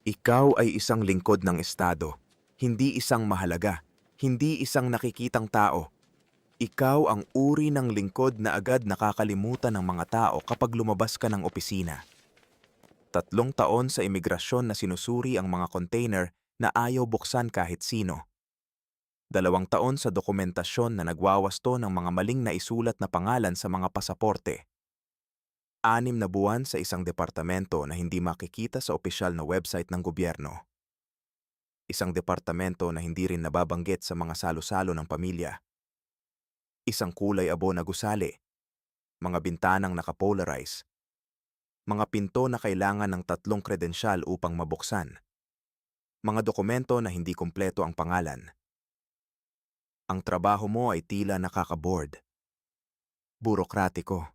Ikaw ay isang lingkod ng Estado, hindi isang mahalaga, hindi isang nakikitang tao. Ikaw ang uri ng lingkod na agad nakakalimutan ng mga tao kapag lumabas ka ng opisina. 3 taon sa imigrasyon na sinusuri ang mga container na ayaw buksan kahit sino. 2 taon sa dokumentasyon na nagwawasto ng mga maling naisulat na pangalan sa mga pasaporte. 6 na buwan sa isang departamento na hindi makikita sa opisyal na website ng gobyerno. Isang departamento na hindi rin nababanggit sa mga salo-salo ng pamilya. Isang kulay abo na gusali, mga bintanang nakapolarize, mga pinto na kailangan ng 3 kredensyal upang mabuksan, mga dokumento na hindi kumpleto ang pangalan. Ang trabaho mo ay tila nakaka-bored, burokratiko.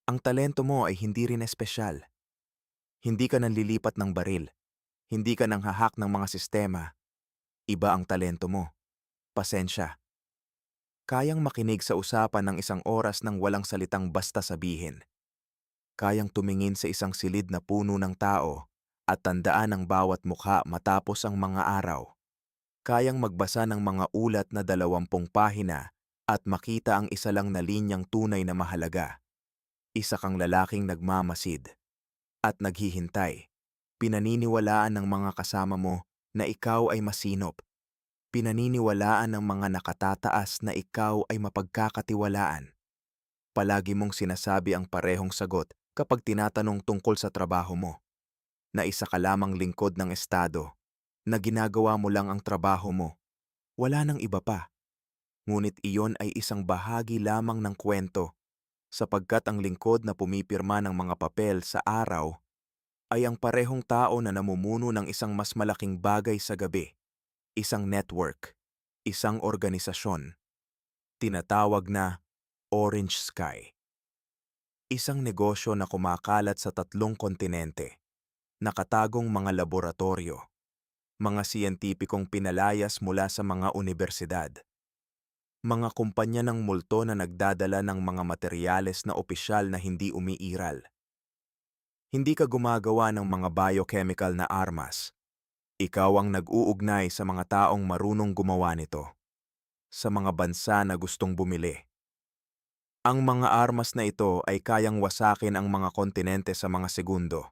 Ang talento mo ay hindi rin espesyal. Hindi ka nanlilipat ng baril, hindi ka nanghahak ng mga sistema. Iba ang talento mo. Pasensya. Kayang makinig sa usapan ng 1 oras nang walang salitang basta sabihin. Kayang tumingin sa isang silid na puno ng tao at tandaan ang bawat mukha matapos ang mga araw. Kayang magbasa ng mga ulat na 20 pahina at makita ang isa lang na linyang tunay na mahalaga. Isa kang lalaking nagmamasid at naghihintay. Pinaniniwalaan ng mga kasama mo na ikaw ay masinop. Pinaniniwalaan ng mga nakatataas na ikaw ay mapagkakatiwalaan. Palagi mong sinasabi ang parehong sagot kapag tinatanong tungkol sa trabaho mo, na isa ka lamang lingkod ng Estado, na ginagawa mo lang ang trabaho mo. Wala nang iba pa. Ngunit iyon ay isang bahagi lamang ng kwento, sapagkat ang lingkod na pumipirma ng mga papel sa araw ay ang parehong tao na namumuno ng isang mas malaking bagay sa gabi. Isang network, isang organisasyon, tinatawag na Orange Sky. Isang negosyo na kumakalat sa 3 kontinente, nakatagong mga laboratorio, mga siyentipikong pinalayas mula sa mga unibersidad, mga kumpanya ng multo na nagdadala ng mga materyales na opisyal na hindi umiiral. Hindi ka gumagawa ng mga biochemical na armas. Ikaw ang nag-uugnay sa mga taong marunong gumawa nito, sa mga bansa na gustong bumili. Ang mga armas na ito ay kayang wasakin ang mga kontinente sa mga segundo.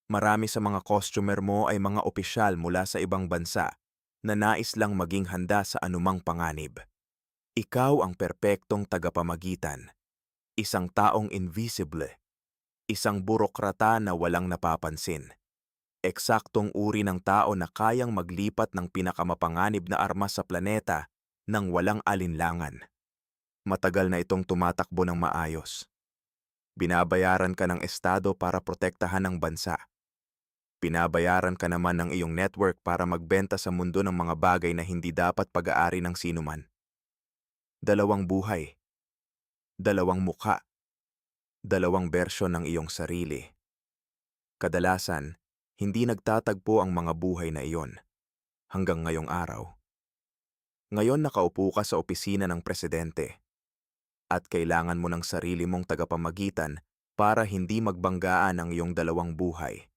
Marami sa mga customer mo ay mga opisyal mula sa ibang bansa na nais lang maging handa sa anumang panganib. Ikaw ang perpektong tagapamagitan, isang taong invisible, isang burokrata na walang napapansin. Eksaktong uri ng tao na kayang maglipat ng pinakamapanganib na armas sa planeta nang walang alinlangan. Matagal na itong tumatakbo ng maayos. Binabayaran ka ng Estado para protektahan ang bansa. Binabayaran ka naman ng iyong network para magbenta sa mundo ng mga bagay na hindi dapat pag-aari ng sinuman. 2 buhay, 2 mukha, 2 bersyon ng iyong sarili. Kadalasan, hindi nagtatagpo ang mga buhay na iyon hanggang ngayong araw. Ngayon nakaupo ka sa opisina ng presidente at kailangan mo ng sarili mong tagapamagitan para hindi magbanggaan ang iyong 2 buhay.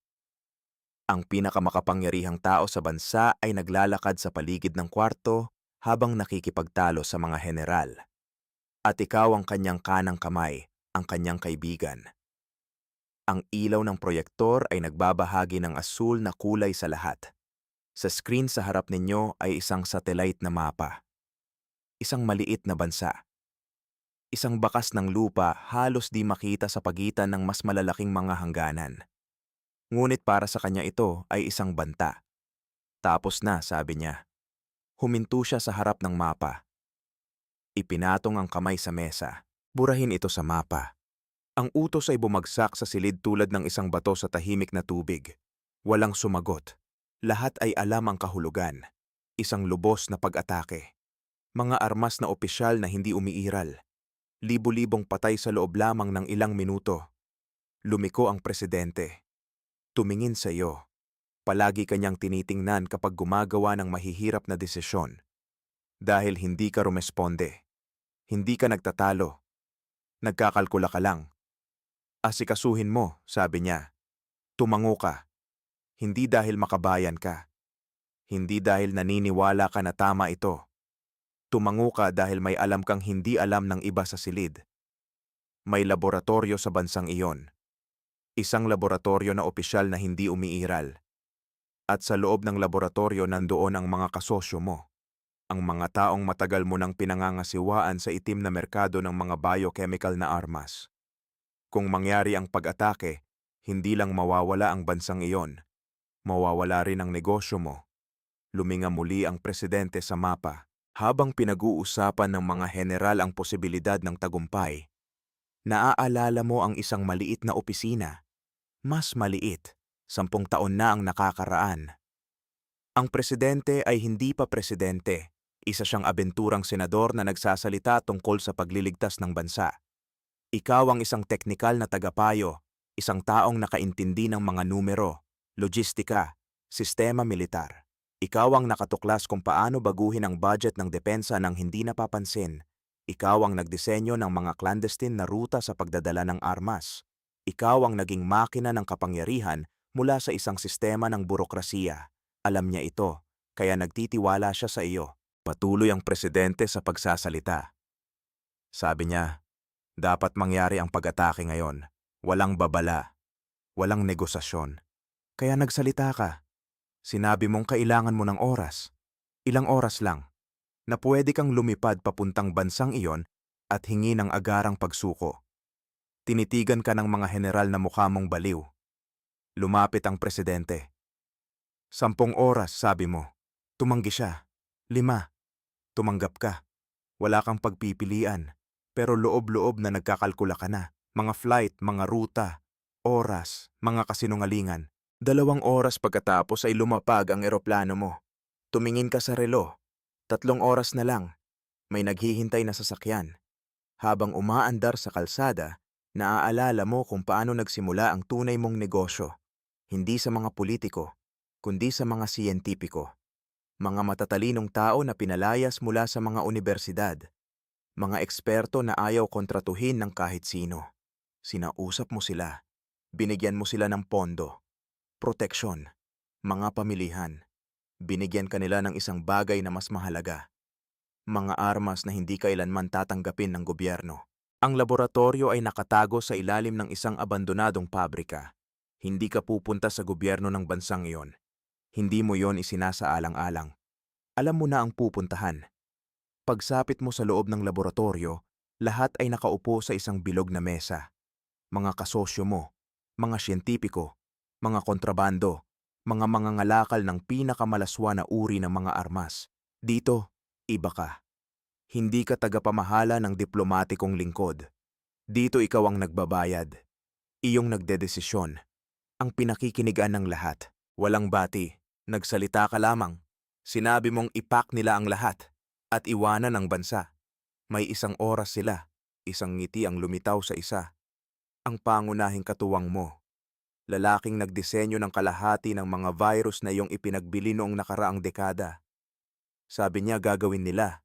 Ang pinakamakapangyarihang tao sa bansa ay naglalakad sa paligid ng kwarto habang nakikipagtalo sa mga general. At ikaw ang kanyang kanang kamay, ang kanyang kaibigan. Ang ilaw ng proyektor ay nagbabahagi ng asul na kulay sa lahat. Sa screen sa harap ninyo ay isang satellite na mapa. Isang maliit na bansa. Isang bakas ng lupa halos di makita sa pagitan ng mas malalaking mga hangganan. Ngunit para sa kanya ito ay isang banta. Tapos na, sabi niya. Huminto siya sa harap ng mapa. Ipinatong ang kamay sa mesa. Burahin ito sa mapa. Ang utos ay bumagsak sa silid tulad ng isang bato sa tahimik na tubig. Walang sumagot. Lahat ay alam ang kahulugan. Isang lubos na pag-atake. Mga armas na opisyal na hindi umiiral. Libo-libong patay sa loob lamang ng ilang minuto. Lumiko ang presidente. Tumingin sa iyo. Palagi kanyang tinitingnan kapag gumagawa ng mahihirap na desisyon. Dahil hindi ka rumesponde. Hindi ka nagtatalo. Nagkakalkula ka lang. Asikasuhin mo, sabi niya. Tumango ka. Hindi dahil makabayan ka. Hindi dahil naniniwala ka na tama ito. Tumango ka dahil may alam kang hindi alam ng iba sa silid. May laboratorio sa bansang iyon. Isang laboratorio na opisyal na hindi umiiral. At sa loob ng laboratorio nandoon ang mga kasosyo mo. Ang mga taong matagal mo nang pinangangasiwaan sa itim na merkado ng mga biochemical na armas. Kung mangyari ang pag-atake, hindi lang mawawala ang bansang iyon. Mawawala rin ang negosyo mo. Luminga muli ang presidente sa mapa. Habang pinag-uusapan ng mga general ang posibilidad ng tagumpay, naaalala mo ang isang maliit na opisina. Mas maliit, 10 taon na ang nakakaraan. Ang presidente ay hindi pa presidente. Isa siyang abenturang senador na nagsasalita tungkol sa pagliligtas ng bansa. Ikaw ang isang teknikal na tagapayo, isang taong nakaintindi ng mga numero, logistika, sistema militar. Ikaw ang nakatuklas kung paano baguhin ang budget ng depensa nang hindi napapansin. Ikaw ang nagdisenyo ng mga clandestine na ruta sa pagdadala ng armas. Ikaw ang naging makina ng kapangyarihan mula sa isang sistema ng burokrasiya. Alam niya ito, kaya nagtitiwala siya sa iyo. Patuloy ang presidente sa pagsasalita. Sabi niya, dapat mangyari ang pag-atake ngayon. Walang babala. Walang negosasyon. Kaya nagsalita ka. Sinabi mong kailangan mo ng oras. Ilang oras lang. Na pwede kang lumipad papuntang bansang iyon at hingi ng agarang pagsuko. Tinitigan ka ng mga general na mukha mong baliw. Lumapit ang presidente. 10 oras, sabi mo. Tumanggi siya. 5. Tumanggap ka. Wala kang pagpipilian. Pero loob-loob na nagkakalkula ka na. Mga flight, mga ruta, oras, mga kasinungalingan. 2 oras pagkatapos ay lumapag ang eroplano mo. Tumingin ka sa relo. 3 oras na lang. May naghihintay na sasakyan. Habang umaandar sa kalsada, naaalala mo kung paano nagsimula ang tunay mong negosyo. Hindi sa mga politiko, kundi sa mga siyentipiko. Mga matatalinong tao na pinalayas mula sa mga universidad. Mga eksperto na ayaw kontratuhin ng kahit sino. Sinausap mo sila. Binigyan mo sila ng pondo. Proteksyon, mga pamilihan. Binigyan kanila ng isang bagay na mas mahalaga. Mga armas na hindi kailanman tatanggapin ng gobyerno. Ang laboratorio ay nakatago sa ilalim ng isang abandonadong pabrika. Hindi ka pupunta sa gobyerno ng bansang iyon. Hindi mo yon isinasaalang-alang. Alam mo na ang pupuntahan. Pagsapit mo sa loob ng laboratorio, lahat ay nakaupo sa isang bilog na mesa. Mga kasosyo mo, mga siyentipiko, mga kontrabando, mga mangangalakal ng pinakamalaswa na uri ng mga armas. Dito, iba ka. Hindi ka tagapamahala ng diplomatikong lingkod. Dito ikaw ang nagbabayad. Iyong nagdedesisyon. Ang pinakikinigan ng lahat. Walang bati. Nagsalita ka lamang. Sinabi mong ipak nila ang lahat at iwanan ang bansa. May 1 oras sila. Isang ngiti ang lumitaw sa isa. Ang pangunahing katuwang mo. Lalaking nagdisenyo ng kalahati ng mga virus na iyong ipinagbili noong nakaraang dekada. Sabi niya gagawin nila.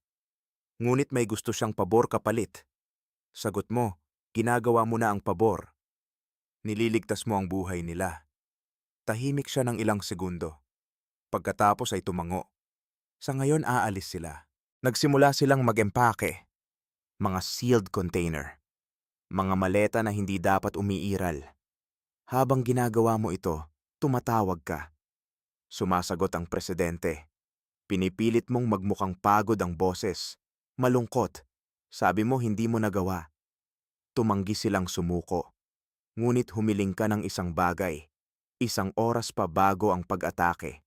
Ngunit may gusto siyang pabor kapalit. Sagot mo, ginagawa mo na ang pabor. Nililigtas mo ang buhay nila. Tahimik siya ng ilang segundo. Pagkatapos ay tumango. Sa ngayon aalis sila. Nagsimula silang mag-empake. Mga sealed container. Mga maleta na hindi dapat umiiral. Habang ginagawa mo ito, tumatawag ka. Sumasagot ang presidente. Pinipilit mong magmukhang pagod ang boses. Malungkot. Sabi mo hindi mo nagawa. Tumanggi silang sumuko. Ngunit humiling ka ng isang bagay. 1 oras pa bago ang pag-atake.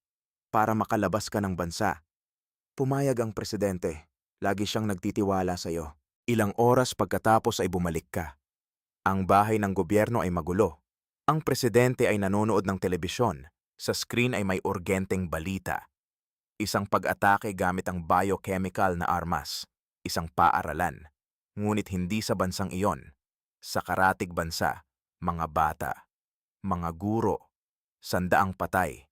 Para makalabas ka ng bansa. Pumayag ang presidente. Lagi siyang nagtitiwala sa iyo. Ilang oras pagkatapos ay bumalik ka. Ang bahay ng gobyerno ay magulo. Ang presidente ay nanonood ng telebisyon. Sa screen ay may urgenteng balita. Isang pag-atake gamit ang biochemical na armas. Isang paaralan. Ngunit hindi sa bansang iyon. Sa karatig bansa, mga bata, mga guro, 100 patay.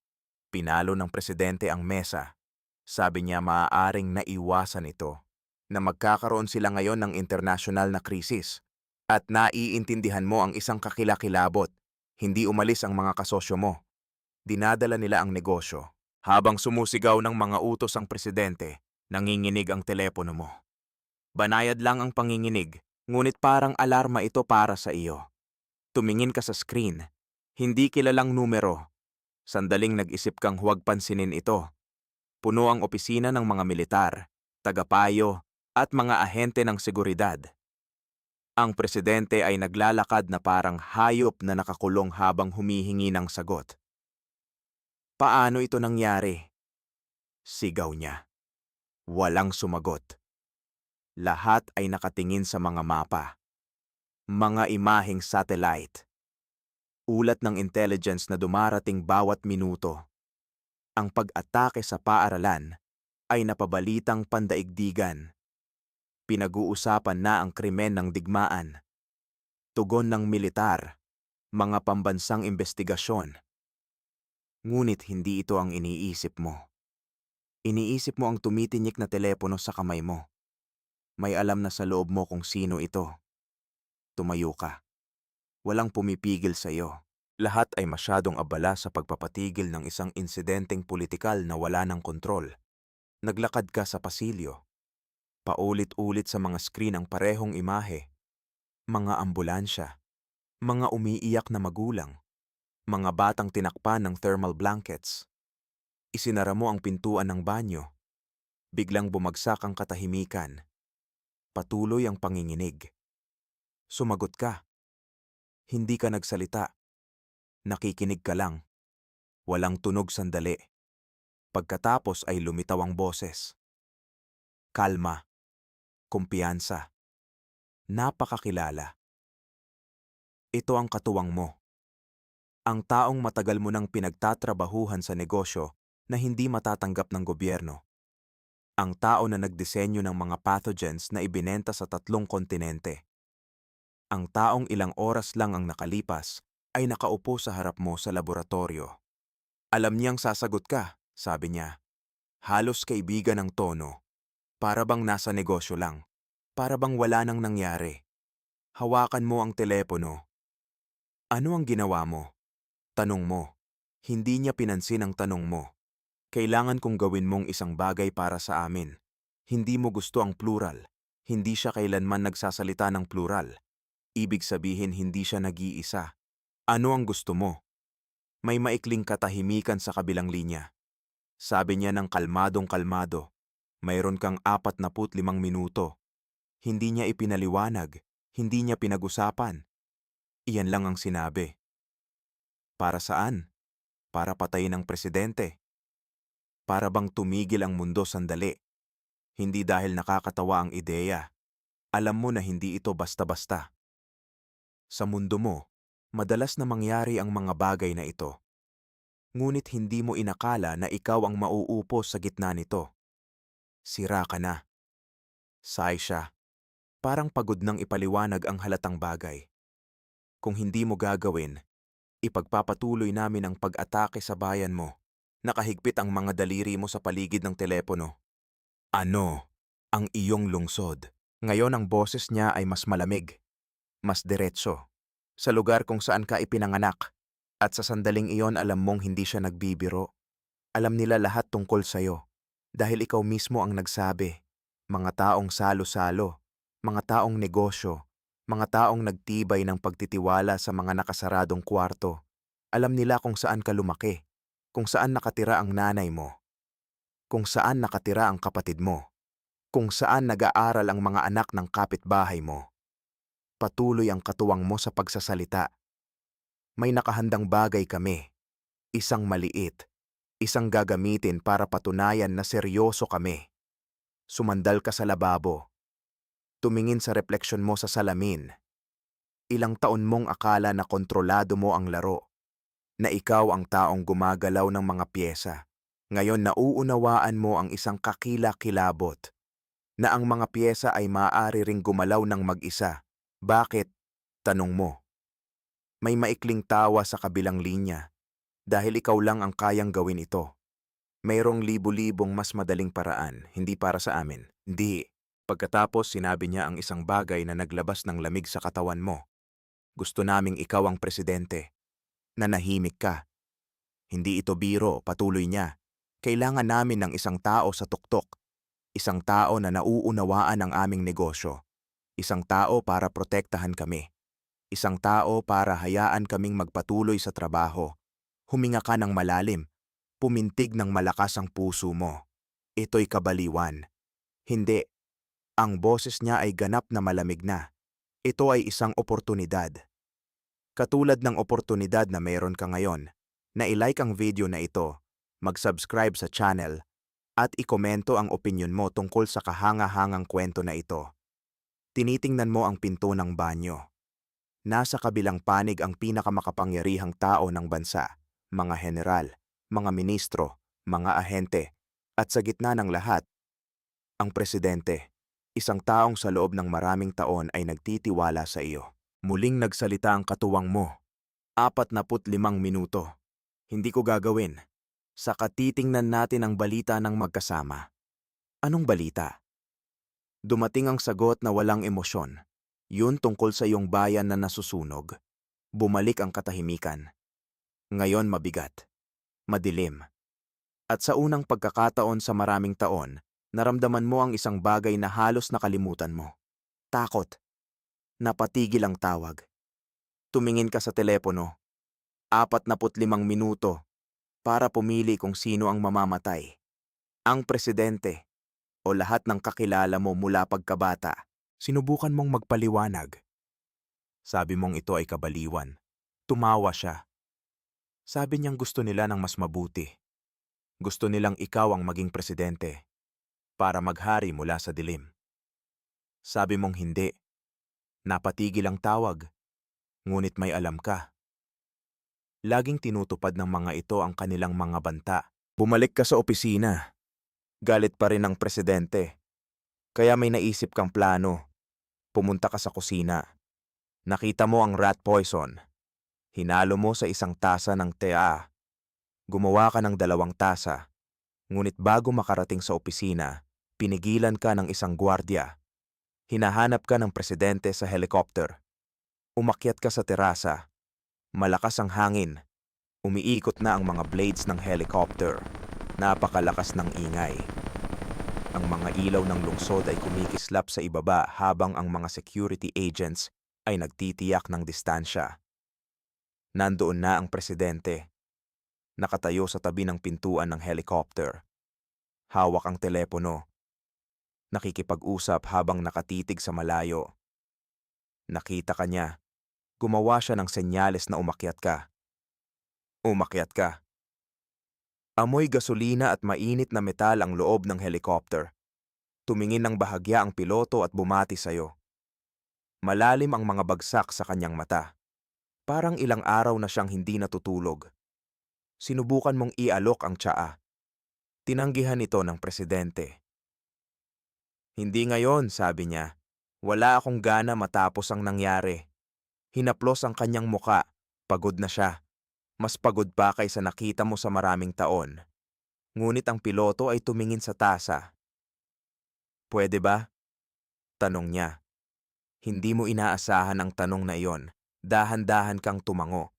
Pinalo ng presidente ang mesa. Sabi niya maaaring naiwasan ito. Na magkakaroon sila ngayon ng internasyonal na krisis. At naiintindihan mo ang isang kakilakilabot. Hindi umalis ang mga kasosyo mo. Dinadala nila ang negosyo. Habang sumusigaw ng mga utos ang presidente, nanginginig ang telepono mo. Banayad lang ang panginginig, ngunit parang alarma ito para sa iyo. Tumingin ka sa screen. Hindi kilalang numero. Sandaling nag-isip kang huwag pansinin ito. Puno ang opisina ng mga militar, tagapayo, at mga ahente ng seguridad. Ang presidente ay naglalakad na parang hayop na nakakulong habang humihingi ng sagot. Paano ito nangyari? Sigaw niya. Walang sumagot. Lahat ay nakatingin sa mga mapa. Mga imaheng satellite. Ulat ng intelligence na dumarating bawat minuto. Ang pag-atake sa paaralan ay napabalitang pandaigdigan. Pinag-uusapan na ang krimen ng digmaan. Tugon ng militar, mga pambansang investigasyon. Ngunit hindi ito ang iniisip mo. Iniisip mo ang tumitinik na telepono sa kamay mo. May alam na sa loob mo kung sino ito. Tumayo ka. Walang pumipigil sa iyo. Lahat ay masyadong abala sa pagpapatigil ng isang insidenteng politikal na wala ng kontrol. Naglakad ka sa pasilyo. Paulit-ulit sa mga screen ang parehong imahe. Mga ambulansya. Mga umiiyak na magulang. Mga batang tinakpan ng thermal blankets. Isinara mo ang pintuan ng banyo. Biglang bumagsak ang katahimikan. Patuloy ang panginginig. Sumagot ka. Hindi ka nagsalita. Nakikinig ka lang. Walang tunog sandali. Pagkatapos ay lumitaw ang boses. Kalma. Kumpiyansa. Napakakilala. Ito ang katuwang mo. Ang taong matagal mo nang pinagtatrabahuhan sa negosyo na hindi matatanggap ng gobyerno. Ang tao na nagdisenyo ng mga pathogens na ibinenta sa 3 kontinente. Ang taong ilang oras lang ang nakalipas ay nakaupo sa harap mo sa laboratorio. Alam niyang sasagot ka, sabi niya. Halos kaibigan ang tono. Para bang nasa negosyo lang. Para bang wala nang nangyari. Hawakan mo ang telepono. Ano ang ginawa mo? Tanong mo. Hindi niya pinansin ang tanong mo. Kailangan kong gawin mong isang bagay para sa amin. Hindi mo gusto ang plural. Hindi siya kailanman nagsasalita ng plural. Ibig sabihin hindi siya nag-iisa. Ano ang gusto mo? May maikling katahimikan sa kabilang linya. Sabi niya ng kalmadong-kalmado. Mayroon kang 45 minuto. Hindi niya ipinaliwanag. Hindi niya pinag-usapan. Iyan lang ang sinabi. Para saan? Para patayin ang presidente. Para bang tumigil ang mundo sandali. Hindi dahil nakakatawa ang ideya. Alam mo na hindi ito basta-basta. Sa mundo mo, madalas na mangyari ang mga bagay na ito. Ngunit hindi mo inakala na ikaw ang mauupo sa gitna nito. Sira ka na. Sigh siya. Parang pagod nang ipaliwanag ang halatang bagay. Kung hindi mo gagawin, ipagpapatuloy namin ang pag-atake sa bayan mo. Nakahigpit ang mga daliri mo sa paligid ng telepono. Ano ang iyong lungsod? Ngayon ang boses niya ay mas malamig, mas diretso. Sa lugar kung saan ka ipinanganak. At sa sandaling iyon alam mong hindi siya nagbibiro. Alam nila lahat tungkol sa'yo. Dahil ikaw mismo ang nagsabi. Mga taong salo-salo, mga taong negosyo, mga taong nagtibay ng pagtitiwala sa mga nakasaradong kwarto. Alam nila kung saan ka lumaki, kung saan nakatira ang nanay mo, kung saan nakatira ang kapatid mo, kung saan nag-aaral ang mga anak ng kapitbahay mo. Patuloy ang katuwang mo sa pagsasalita. May nakahandang bagay kami, isang maliit, isang gagamitin para patunayan na seryoso kami. Sumandal ka sa lababo. Tumingin sa refleksyon mo sa salamin. Ilang taon mong akala na kontrolado mo ang laro, na ikaw ang taong gumagalaw ng mga pyesa. Ngayon nauunawaan mo ang isang kakila-kilabot, na ang mga pyesa ay maaari ring gumalaw ng mag-isa. Bakit? Tanong mo. May maikling tawa sa kabilang linya, dahil ikaw lang ang kayang gawin ito. Mayroong libu-libong mas madaling paraan, hindi para sa amin. Hindi. Pagkatapos sinabi niya ang isang bagay na naglabas ng lamig sa katawan mo. Gusto naming ikaw ang presidente. Nanahimik ka. Hindi ito biro, patuloy niya. Kailangan namin ng isang tao sa tuktok. Isang tao na nauunawaan ang aming negosyo. Isang tao para protektahan kami. Isang tao para hayaan kaming magpatuloy sa trabaho. Huminga ka ng malalim. Pumintig ng malakas ang puso mo. Ito'y kabaliwan. Hindi. Ang boses niya ay ganap na malamig na. Ito ay isang oportunidad. Katulad ng oportunidad na meron ka ngayon, na i-like ang video na ito, mag-subscribe sa channel, at ikomento ang opinyon mo tungkol sa kahanga-hangang kwento na ito. Tinitingnan mo ang pinto ng banyo. Nasa kabilang panig ang pinakamakapangyarihang tao ng bansa, mga general, mga ministro, mga ahente, at sa gitna ng lahat, ang presidente, isang taong sa loob ng maraming taon ay nagtitiwala sa iyo. Muling nagsalita ang katuwang mo. 45 minuto. Hindi ko gagawin. Saka titingnan natin ang balita ng magkasama. Anong balita? Dumating ang sagot na walang emosyon. Yun tungkol sa iyong bayan na nasusunog. Bumalik ang katahimikan. Ngayon mabigat. Madilim. At sa unang pagkakataon sa maraming taon, naramdaman mo ang isang bagay na halos nakalimutan mo. Takot. Napatigil ang tawag. Tumingin ka sa telepono. 45 minuto para pumili kung sino ang mamamatay. Ang presidente o lahat ng kakilala mo mula pagkabata. Sinubukan mong magpaliwanag. Sabi mong ito ay kabaliwan. Tumawa siya. Sabi niyang gusto nila ng mas mabuti. Gusto nilang ikaw ang maging presidente para maghari mula sa dilim. Sabi mong hindi. Napatigil ang tawag, ngunit may alam ka. Laging tinutupad ng mga ito ang kanilang mga banta. Bumalik ka sa opisina. Galit pa rin ang presidente. Kaya may naisip kang plano. Pumunta ka sa kusina. Nakita mo ang rat poison. Hinalo mo sa isang tasa ng tea. Gumawa ka ng 2 tasa. Ngunit bago makarating sa opisina, pinigilan ka ng isang gwardiya. Hinahanap ka ng presidente sa helicopter. Umakyat ka sa terasa. Malakas ang hangin. Umiikot na ang mga blades ng helicopter. Napakalakas ng ingay. Ang mga ilaw ng lungsod ay kumikislap sa ibaba habang ang mga security agents ay nagtitiyak ng distansya. Nandoon na ang presidente. Nakatayo sa tabi ng pintuan ng helicopter. Hawak ang telepono. Nakikipag-usap habang nakatitig sa malayo. Nakita ka niya. Gumawa siya ng senyales na umakyat ka. Umakyat ka. Amoy gasolina at mainit na metal ang loob ng helicopter. Tumingin ng bahagya ang piloto at bumati sa'yo. Malalim ang mga bagsak sa kanyang mata. Parang ilang araw na siyang hindi natutulog. Sinubukan mong ialok ang tsaa. Tinanggihan ito ng presidente. Hindi ngayon, sabi niya. Wala akong gana matapos ang nangyari. Hinaplos ang kanyang muka. Pagod na siya. Mas pagod pa kaysa nakita mo sa maraming taon. Ngunit ang piloto ay tumingin sa tasa. Pwede ba? Tanong niya. Hindi mo inaasahan ang tanong na iyon. Dahan-dahan kang tumango.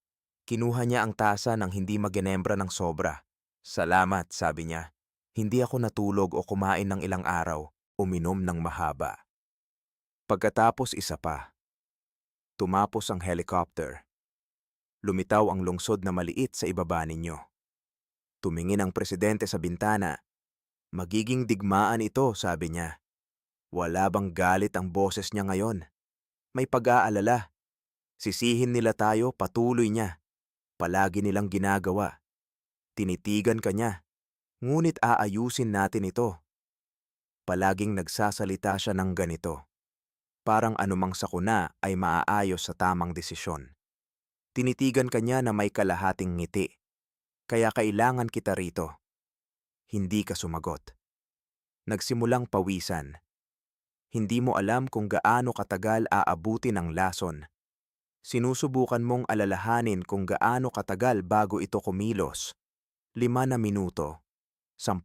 Kinuha niya ang tasa nang hindi magenembra ng sobra. Salamat, sabi niya. Hindi ako natulog o kumain ng ilang araw. Uminom ng mahaba. Pagkatapos isa pa. Tumapos ang helicopter. Lumitaw ang lungsod na maliit sa ibaba ninyo. Tumingin ang presidente sa bintana. Magiging digmaan ito, sabi niya. Wala bang galit ang boses niya ngayon? May pag-aalala. Sisihin nila tayo, patuloy niya. Palagi nilang ginagawa. Tinitigan ka niya. Ngunit aayusin natin ito. Palaging nagsasalita siya ng ganito. Parang anumang sakuna ay maaayos sa tamang desisyon. Tinitigan ka niya na may kalahating ngiti. Kaya kailangan kita rito. Hindi ka sumagot. Nagsimulang pawisan. Hindi mo alam kung gaano katagal aabutin ang lason. Sinusubukan mong alalahanin kung gaano katagal bago ito kumilos. 5 na minuto. 10.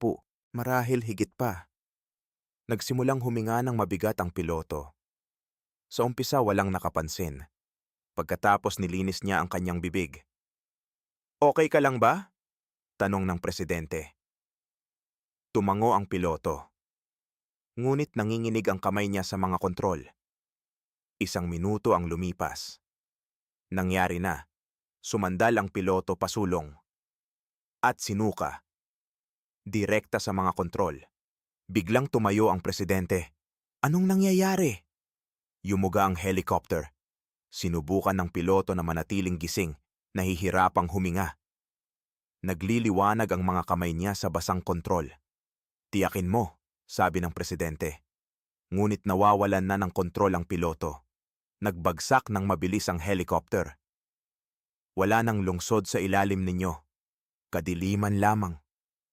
Marahil higit pa. Nagsimulang huminga ng mabigat ang piloto. Sa umpisa walang nakapansin. Pagkatapos nilinis niya ang kanyang bibig. Okay ka lang ba? Tanong ng presidente. Tumango ang piloto. Ngunit nanginginig ang kamay niya sa mga kontrol. 1 minuto ang lumipas. Nangyari na. Sumandal ang piloto pasulong. At sinuka. Direkta sa mga kontrol. Biglang tumayo ang presidente. Anong nangyayari? Yumuga ang helicopter. Sinubukan ng piloto na manatiling gising, nahihirapang huminga. Nagliliwanag ang mga kamay niya sa basang kontrol. Tiyakin mo, sabi ng presidente. Ngunit nawawalan na ng kontrol ang piloto. Nagbagsak ng mabilis ang helicopter. Wala nang lungsod sa ilalim ninyo. Kadiliman lamang.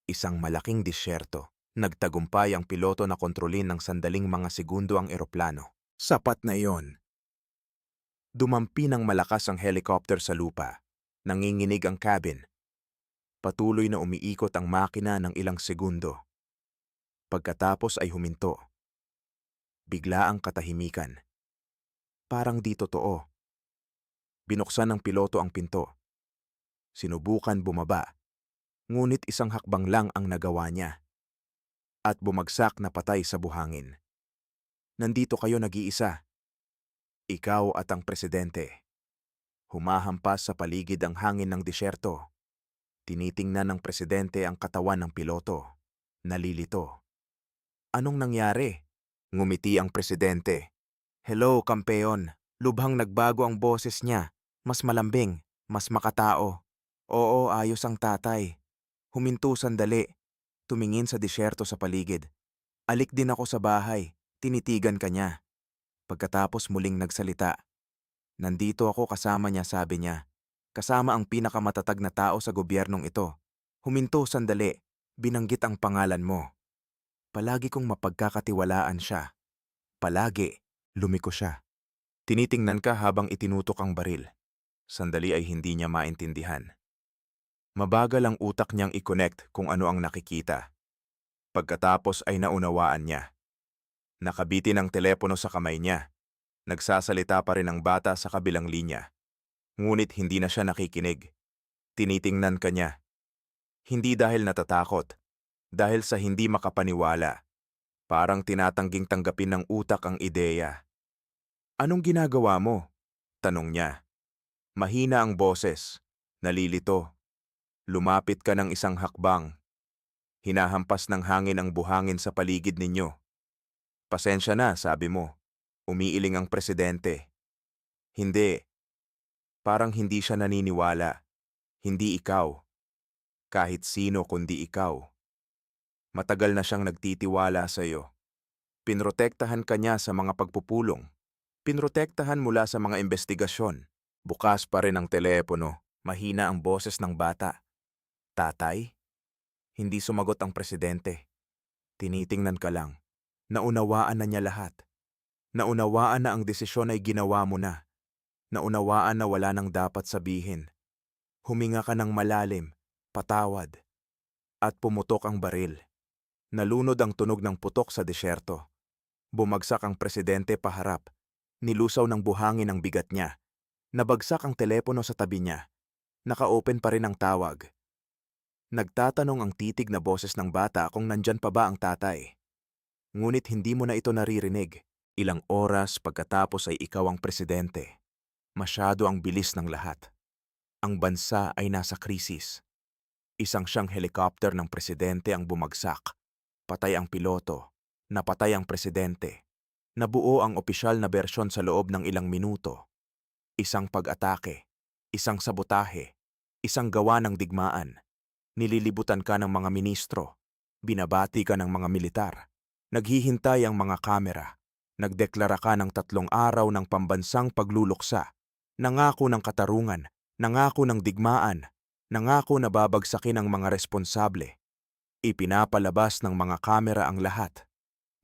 Isang malaking disyerto. Nagtagumpay ang piloto na kontrolin ng sandaling mga segundo ang eroplano. Sapat na iyon. Dumampi ng malakas ang helicopter sa lupa. Nanginginig ang cabin. Patuloy na umiikot ang makina ng ilang segundo. Pagkatapos ay huminto. Bigla ang katahimikan. Parang di totoo. Binuksan ng piloto ang pinto. Sinubukan bumaba. Ngunit isang hakbang lang ang nagawa niya. At bumagsak na patay sa buhangin. Nandito kayo nag-iisa. Ikaw at ang presidente. Humahampas sa paligid ang hangin ng disyerto. Tinitingnan ng presidente ang katawan ng piloto. Nalilito. Anong nangyari? Ngumiti ang presidente. Hello, kampeon. Lubhang nagbago ang boses niya. Mas malambing, mas makatao. Oo, ayos ang tatay. Huminto sandali. Tumingin sa disyerto sa paligid. Alik din ako sa bahay. Tinitigan ka niya. Pagkatapos muling nagsalita. Nandito ako kasama niya, sabi niya. Kasama ang pinakamatatag na tao sa gobyernong ito. Huminto sandali. Binanggit ang pangalan mo. Palagi kong mapagkakatiwalaan siya. Palagi. Lumiko siya. Tinitingnan ka habang itinutok ang baril. Sandali ay hindi niya maintindihan. Mabagal ang utak niyang i-connect kung ano ang nakikita. Pagkatapos ay naunawaan niya. Nakabitin ang telepono sa kamay niya. Nagsasalita pa rin ang bata sa kabilang linya. Ngunit hindi na siya nakikinig. Tinitingnan ka niya. Hindi dahil natatakot. Dahil sa hindi makapaniwala. Parang tinatangging tanggapin ng utak ang ideya. Anong ginagawa mo? Tanong niya. Mahina ang boses. Nalilito. Lumapit ka ng isang hakbang. Hinahampas ng hangin ang buhangin sa paligid ninyo. Pasensya na, sabi mo. Umiiling ang presidente. Hindi. Parang hindi siya naniniwala. Hindi ikaw. Kahit sino kundi ikaw. Matagal na siyang nagtitiwala sa iyo. Pinrotektahan ka niya sa mga pagpupulong. Pinrotektahan mula sa mga investigasyon. Bukas pa rin ang telepono. Mahina ang boses ng bata. Tatay? Hindi sumagot ang presidente. Tinitingnan ka lang. Naunawaan na niya lahat. Naunawaan na ang desisyon ay ginawa mo na. Naunawaan na wala nang dapat sabihin. Huminga ka ng malalim, patawad. At pumutok ang baril. Nalunod ang tunog ng putok sa disyerto. Bumagsak ang presidente paharap. Nilusaw ng buhangin ang bigat niya. Nabagsak ang telepono sa tabi niya. Naka-open pa rin ang tawag. Nagtatanong ang titig na boses ng bata kung nandyan pa ba ang tatay. Ngunit hindi mo na ito naririnig. Ilang oras pagkatapos ay ikaw ang presidente. Masyado ang bilis ng lahat. Ang bansa ay nasa krisis. Isang siyang helicopter ng presidente ang bumagsak. Patay ang piloto. Napatay ang presidente. Nabuo ang opisyal na bersyon sa loob ng ilang minuto. Isang pag-atake. Isang sabotahe. Isang gawa ng digmaan. Nililibutan ka ng mga ministro. Binabati ka ng mga militar. Naghihintay ang mga kamera. Nagdeklara ka ng 3 araw ng pambansang pagluluksa. Nangako ng katarungan. Nangako ng digmaan. Nangako na babagsakin ang mga responsable. Ipinapalabas ng mga kamera ang lahat.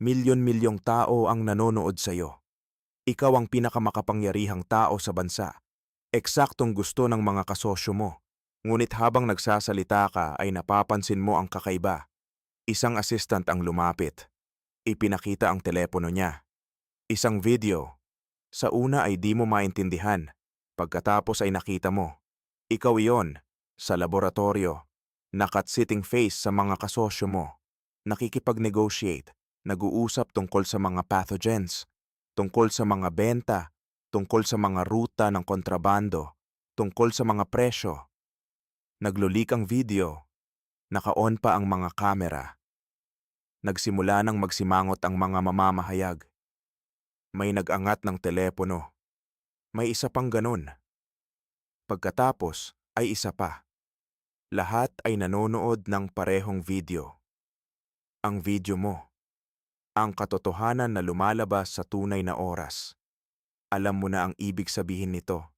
Milyon-milyong tao ang nanonood sa iyo. Ikaw ang pinakamakapangyarihang tao sa bansa. Eksaktong gusto ng mga kasosyo mo. Ngunit habang nagsasalita ka ay napapansin mo ang kakaiba. Isang assistant ang lumapit. Ipinakita ang telepono niya. Isang video. Sa una ay di mo maintindihan. Pagkatapos ay nakita mo. Ikaw iyon, sa laboratorio. Nakat-sitting face sa mga kasosyo mo. Nakikipag-negotiate, nag-uusap tungkol sa mga pathogens, tungkol sa mga benta, tungkol sa mga ruta ng kontrabando, tungkol sa mga presyo. Naglulikang video, naka-on pa ang mga kamera. Nagsimula nang magsimangot ang mga mamamahayag. May nag-angat ng telepono. May isa pang ganun. Pagkatapos ay isa pa. Lahat ay nanonood ng parehong video. Ang video mo. Ang katotohanan na lumalabas sa tunay na oras. Alam mo na ang ibig sabihin nito.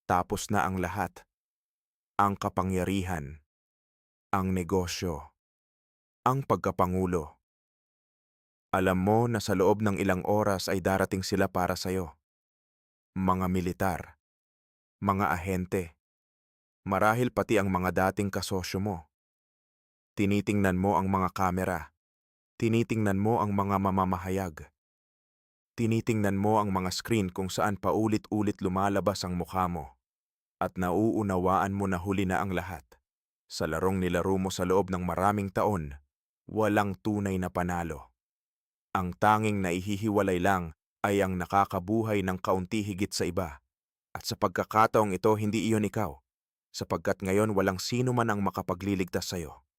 Tapos na ang lahat. Ang kapangyarihan. Ang negosyo. Ang pagkapangulo. Alam mo na sa loob ng ilang oras ay darating sila para sa'yo. Mga militar. Mga ahente. Marahil pati ang mga dating kasosyo mo. Tinitingnan mo ang mga kamera. Tinitingnan mo ang mga mamamahayag. Tinitingnan mo ang mga screen kung saan paulit-ulit lumalabas ang mukha mo. At nauunawaan mo na huli na ang lahat. Sa larong nilaro mo sa loob ng maraming taon, walang tunay na panalo. Ang tanging naihihiwalay lang ay ang nakakabuhay ng kaunti higit sa iba. At sa pagkakataong ito, hindi iyon ikaw, sapagkat ngayon walang sino man ang makapagliligtas sa'yo.